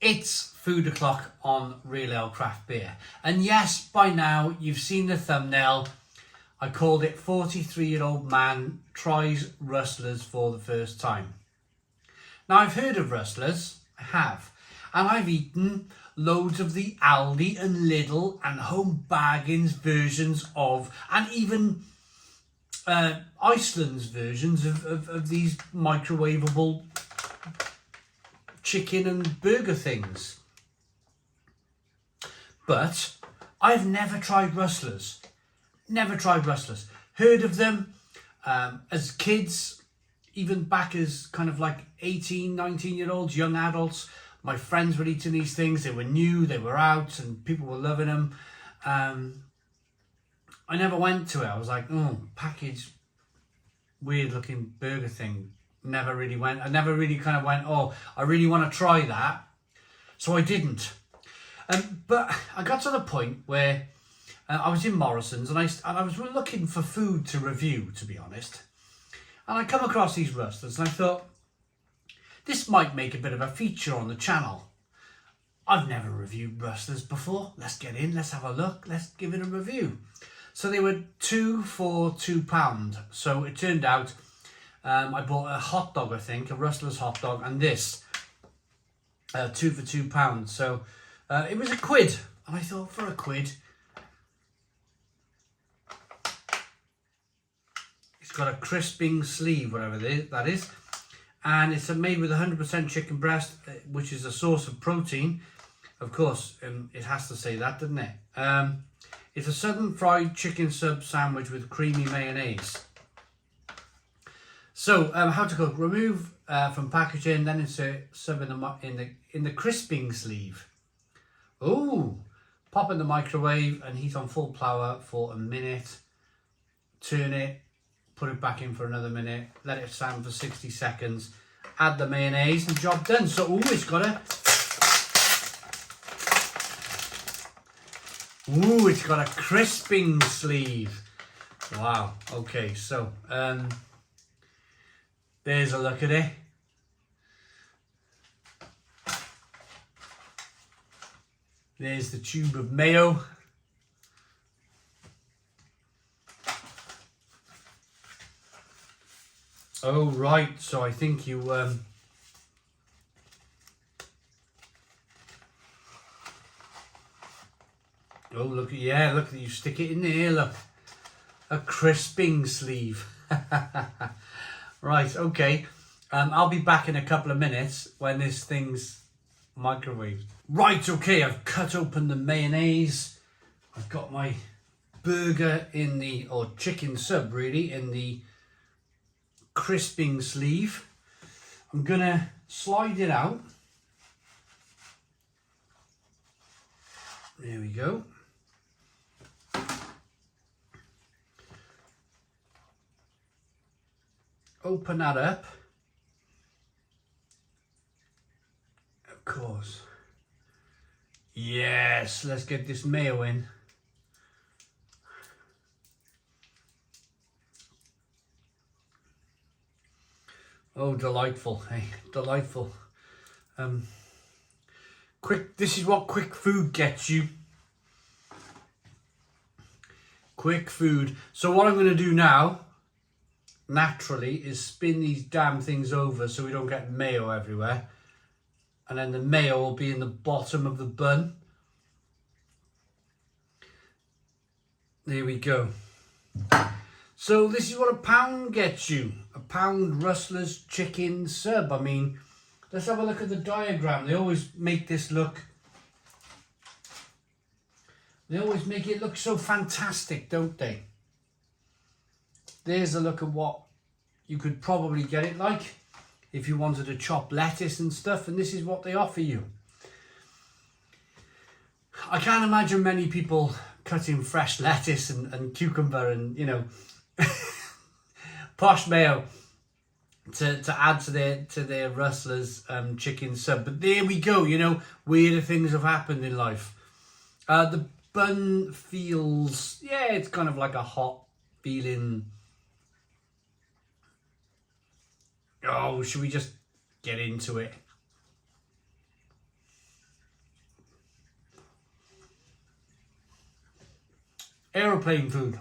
It's food o'clock on Real Ale Craft Beer. And yes, by now you've seen the thumbnail. I called it 43-year-old man tries Rustlers for the first time. Now I've heard of Rustlers, I have. And I've eaten loads of the Aldi and Lidl and Home Bargains versions of, and even Iceland's versions of these microwavable chicken and burger things. But I've never tried Rustlers. Never tried Rustlers. Heard of them as kids, even back as kind of like 18, 19-year-olds, young adults. My friends were eating these things. They were new, they were out, and people were loving them. I never went to it. I was like, oh, packaged, weird looking burger thing. Never really went. I never really kind of went, oh, I really want to try that. So I didn't. But I got to the point where I was in Morrison's and I was looking for food to review, to be honest. And I come across these Rustlers and I thought, this might make a bit of a feature on the channel. I've never reviewed Rustlers before. Let's get in, let's have a look, let's give it a review. So they were 2 for £2. So it turned out I bought a hot dog, I think, a Rustler's hot dog, and this 2 for £2. So it was £1. And I thought, for £1, it's got a crisping sleeve, whatever that is. And it's made with 100% chicken breast, which is a source of protein. Of course, it has to say that, doesn't it? It's a southern fried chicken sub sandwich with creamy mayonnaise. So, how to cook? Remove from packaging, then insert sub in the crisping sleeve. Ooh! Pop in the microwave and heat on full power for a minute. Turn it. Put it back in for another minute, let it stand for 60 seconds, add the mayonnaise and job done. So, it's got a crisping sleeve. Wow, okay, so, there's a look at it. There's the tube of mayo. Oh, right, so I think you, oh, look, yeah, look, you stick it in there, look. A crisping sleeve. Right, okay. I'll be back in a couple of minutes when this thing's microwaved. Right, okay, I've cut open the mayonnaise. I've got my burger in the, or chicken sub really, in the crisping sleeve. I'm gonna slide it out. There we go. Open that up. Of course. Yes, let's get this mayo in. Oh, delightful, hey, delightful. This is what quick food gets you. Quick food. So what I'm going to do now, naturally, is spin these damn things over so we don't get mayo everywhere. And then the mayo will be in the bottom of the bun. There we go. So this is what £1 gets you. £1 Rustler's chicken sub. I mean, let's have a look at the diagram. They always make this look... They always make it look so fantastic, don't they? There's a look at what you could probably get it like if you wanted to chop lettuce and stuff, and this is what they offer you. I can't imagine many people cutting fresh lettuce and cucumber and, you know, posh mayo to add to their Rustlers chicken sub. But there we go, you know, weirder things have happened in life. The bun feels, yeah, it's kind of like a hot feeling. Oh, should we just get into it? Aeroplane food.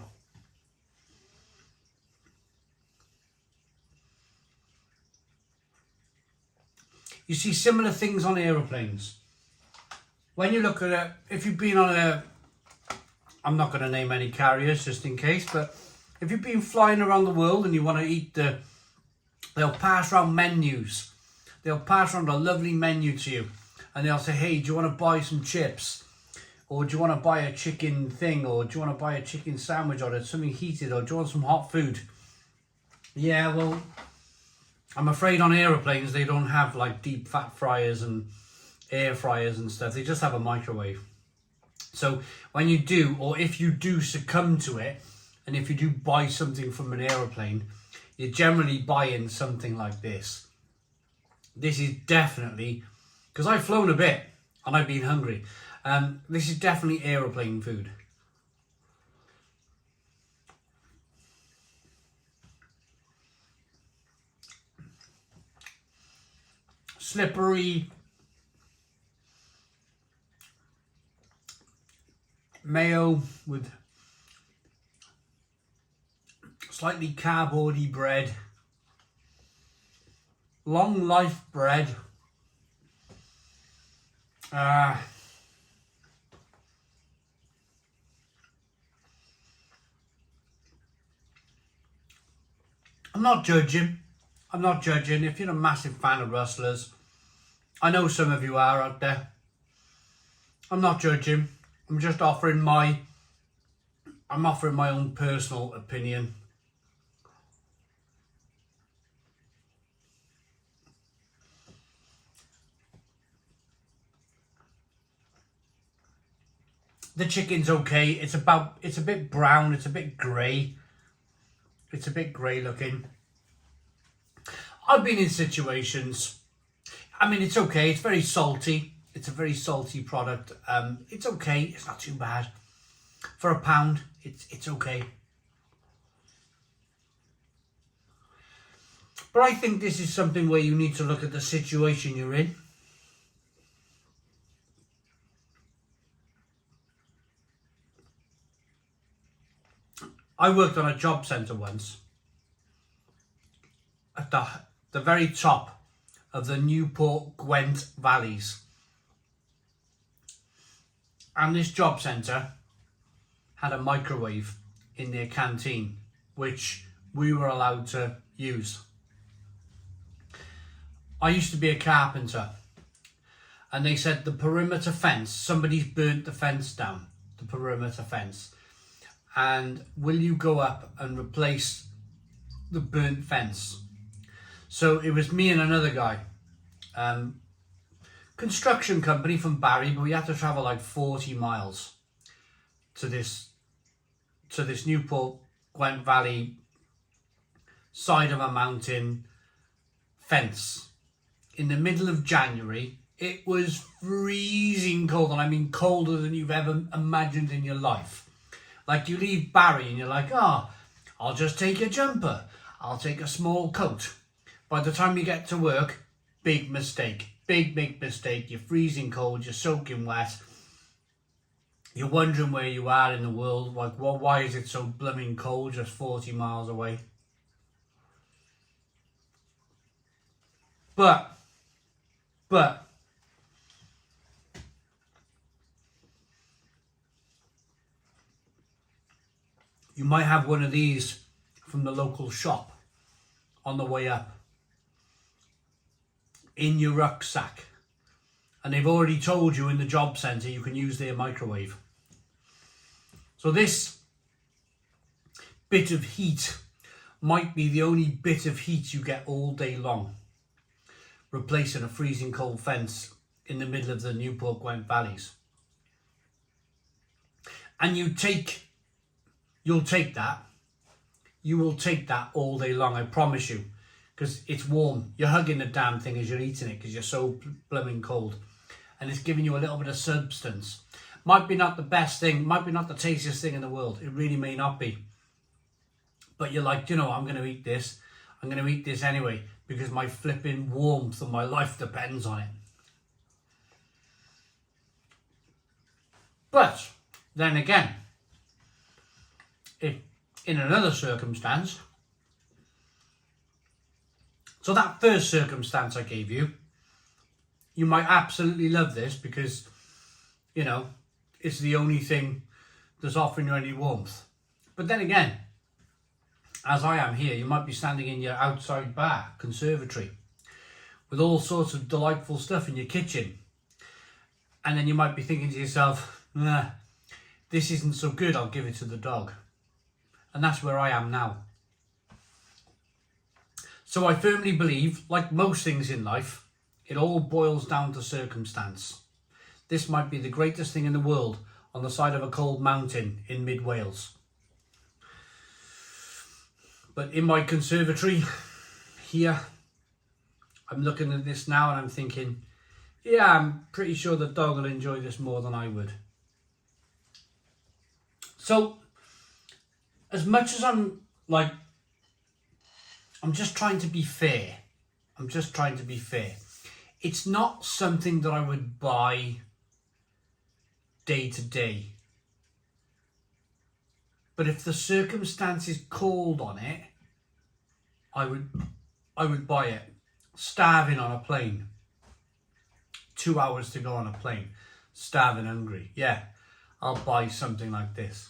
You see similar things on aeroplanes. When you look at it, if you've been on a, I'm not going to name any carriers just in case, but if you've been flying around the world and you want to eat they'll pass around menus. They'll pass around a lovely menu to you and they'll say, hey, do you want to buy some chips? Or do you want to buy a chicken thing? Or do you want to buy a chicken sandwich or something heated? Or do you want some hot food? Yeah, well, I'm afraid on aeroplanes they don't have like deep fat fryers and air fryers and stuff. They just have a microwave. So when you do, or if you do succumb to it, and if you do buy something from an aeroplane, you're generally buying something like this. This is definitely, because I've flown a bit and I've been hungry, this is definitely aeroplane food. Slippery, mayo with slightly cardboardy bread, long life bread, I'm not judging. I'm not judging. If you're a massive fan of Rustlers, I know some of you are out there. I'm not judging. I'm just offering my own personal opinion. The chicken's okay. It's a bit brown. It's a bit grey. It's a bit grey looking. I've been in situations. I mean, it's okay. It's very salty. It's a very salty product. It's okay. It's not too bad. For £1, it's okay. But I think this is something where you need to look at the situation you're in. I worked on a job centre once at the very top of the Newport Gwent valleys. And this job centre had a microwave in their canteen, which we were allowed to use. I used to be a carpenter, and they said the perimeter fence, somebody's burnt the fence down, the perimeter fence. And will you go up and replace the burnt fence? So it was me and another guy, construction company from Barry, but we had to travel like 40 miles to this Newport Gwent Valley side of a mountain fence in the middle of January. It was freezing cold, and I mean colder than you've ever imagined in your life. Like, you leave Barry and you're like, oh, I'll just take a jumper. I'll take a small coat. By the time you get to work, big mistake. Big mistake. You're freezing cold. You're soaking wet. You're wondering where you are in the world. Like, well, why is it so blooming cold just 40 miles away? But you might have one of these from the local shop on the way up in your rucksack, and they've already told you in the job centre you can use their microwave. So this bit of heat might be the only bit of heat you get all day long, replacing a freezing cold fence in the middle of the Newport Gwent valleys. And you will take that all day long, I promise you, because it's warm. You're hugging the damn thing as you're eating it because you're so blooming cold, and it's giving you a little bit of substance. Might be not the best thing, might be not the tastiest thing in the world. It really may not be. But you're like, you know, I'm going to eat this. I'm going to eat this anyway because my flipping warmth of my life depends on it. But then again, in another circumstance. So that first circumstance I gave you, you might absolutely love this because, you know, it's the only thing that's offering you any warmth. But then again, as I am here, you might be standing in your outside bar, conservatory, with all sorts of delightful stuff in your kitchen. And then you might be thinking to yourself, nah, this isn't so good, I'll give it to the dog. And that's where I am now. So I firmly believe, like most things in life, it all boils down to circumstance. This might be the greatest thing in the world on the side of a cold mountain in mid-Wales. But in my conservatory here, I'm looking at this now and I'm thinking, yeah, I'm pretty sure the dog will enjoy this more than I would. So, as much as I'm just trying to be fair. I'm just trying to be fair. It's not something that I would buy day to day. But if the circumstances called on it, I would buy it. Starving on a plane. 2 hours to go on a plane. Starving hungry. Yeah, I'll buy something like this.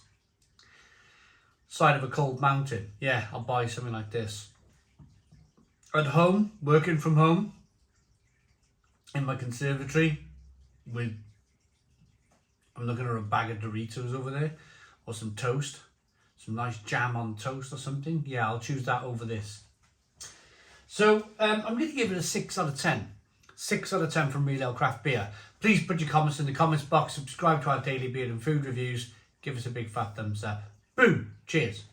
Side of a cold mountain. Yeah, I'll buy something like this. At home, working from home, in my conservatory, I'm looking at a bag of Doritos over there, or some toast, some nice jam on toast or something. Yeah, I'll choose that over this. So I'm going to give it a 6 out of 10. 6 out of 10 from Real Ale Craft Beer. Please put your comments in the comments box, subscribe to our daily beer and food reviews, give us a big fat thumbs up. Boom! Cheers!